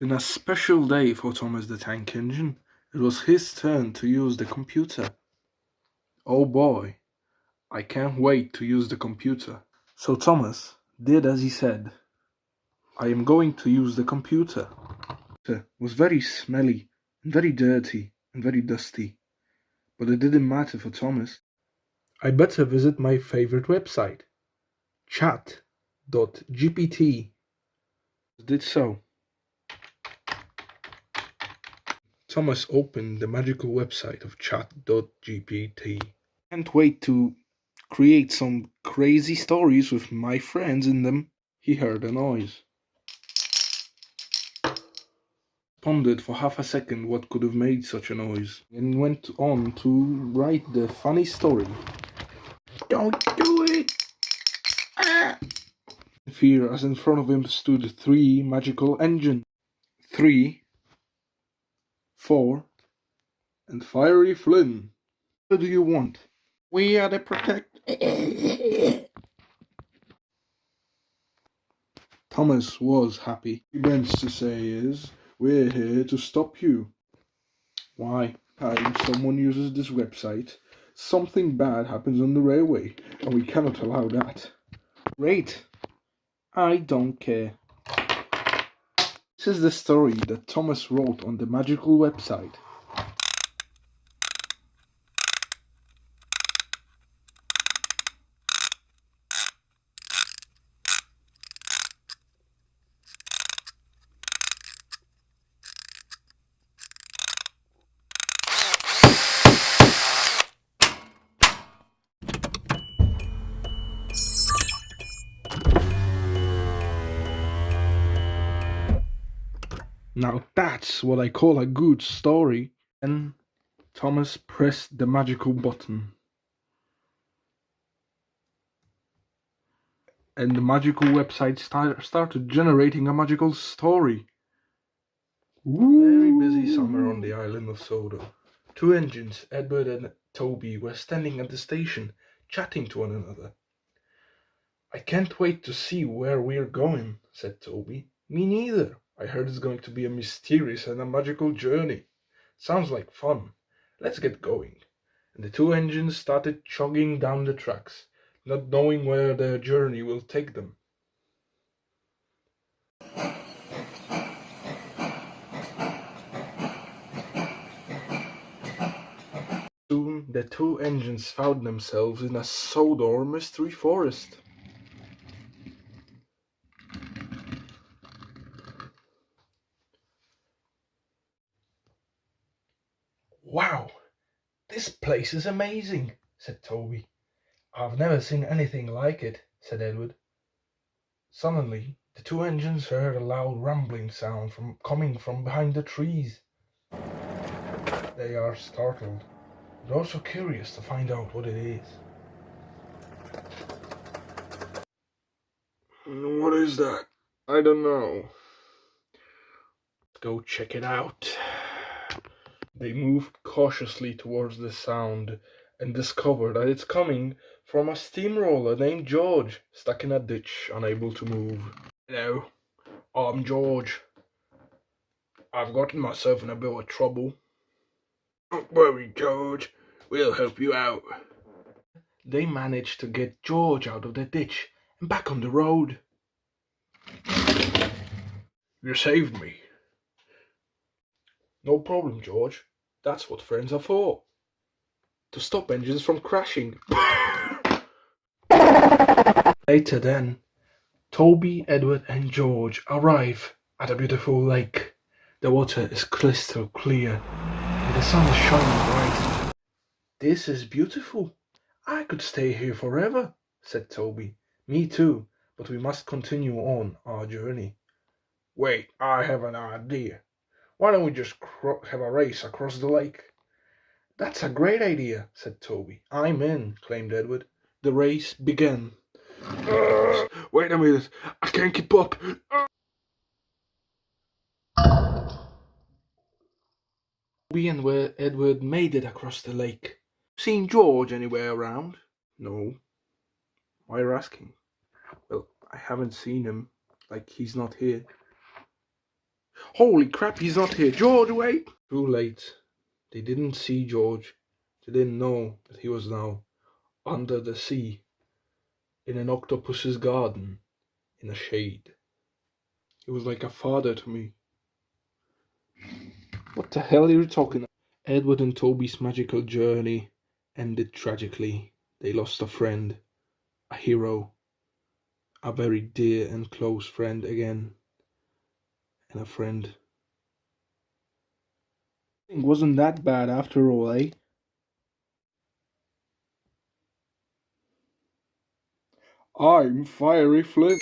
In a special day for Thomas the Tank Engine, it was his turn to use the computer. Oh boy, I can't wait to use the computer. So Thomas did as he said. I am going to use the computer. It was very smelly and very dirty and very dusty, but it didn't matter for Thomas. I better visit my favorite website, chat.gpt. Did so. Thomas opened the magical website of chat.gpt. Can't wait to create some crazy stories with my friends in them. He heard a noise. Pondered for half a second what could have made such a noise, and went on to write the funny story. Don't do it! Ah! In fear, as in front of him stood 3 magical engines. 3, 4, and Fiery Flynn. What do you want? We are the protect. Thomas was happy. What he meant to say is, we're here to stop you. Why? If someone uses this website, something bad happens on the railway, and we cannot allow that. Great. I don't care. This is the story that Thomas wrote on the magical website. Now that's what I call a good story. Then Thomas pressed the magical button. And the magical website started generating a magical story. Very busy summer on the island of Soda. 2 engines, Edward and Toby, were standing at the station, chatting to one another. I can't wait to see where we're going, said Toby. Me neither. I heard it's going to be a mysterious and a magical journey. Sounds like fun. Let's get going. And the 2 engines started chugging down the tracks, not knowing where their journey will take them. Soon the 2 engines found themselves in a Sodor mystery forest. Wow, this place is amazing, said Toby. I've never seen anything like it, said Edward. Suddenly, the 2 engines heard a loud rumbling sound coming from behind the trees. They are startled, but also curious to find out what it is. What is that? I don't know. Let's go check it out. They moved cautiously towards the sound and discovered that it's coming from a steamroller named George, stuck in a ditch, unable to move. Hello, I'm George. I've gotten myself in a bit of trouble. Don't worry, George. We'll help you out. They managed to get George out of the ditch and back on the road. You saved me. No problem, George. That's what friends are for. To stop engines from crashing. Later then, Toby, Edward and George arrive at a beautiful lake. The water is crystal clear and the sun is shining bright. This is beautiful. I could stay here forever, said Toby. Me too, but we must continue on our journey. Wait, I have an idea. Why don't we just have a race across the lake? That's a great idea, said Toby. I'm in, claimed Edward. The race began. Wait a minute, I can't keep up. Toby and Edward made it across the lake. Seen George anywhere around? No. Why are you asking? Well, I haven't seen him. Like, he's not here. Holy crap, he's not here. George, wait! Too late. They didn't see George. They didn't know that he was now under the sea, in an octopus's garden, in a shade. He was like a father to me. What the hell are you talking about? Edward and Toby's magical journey ended tragically. They lost a friend, a hero, a very dear and close friend again, and a friend. It wasn't that bad after all, eh? I'm Fiery Flint.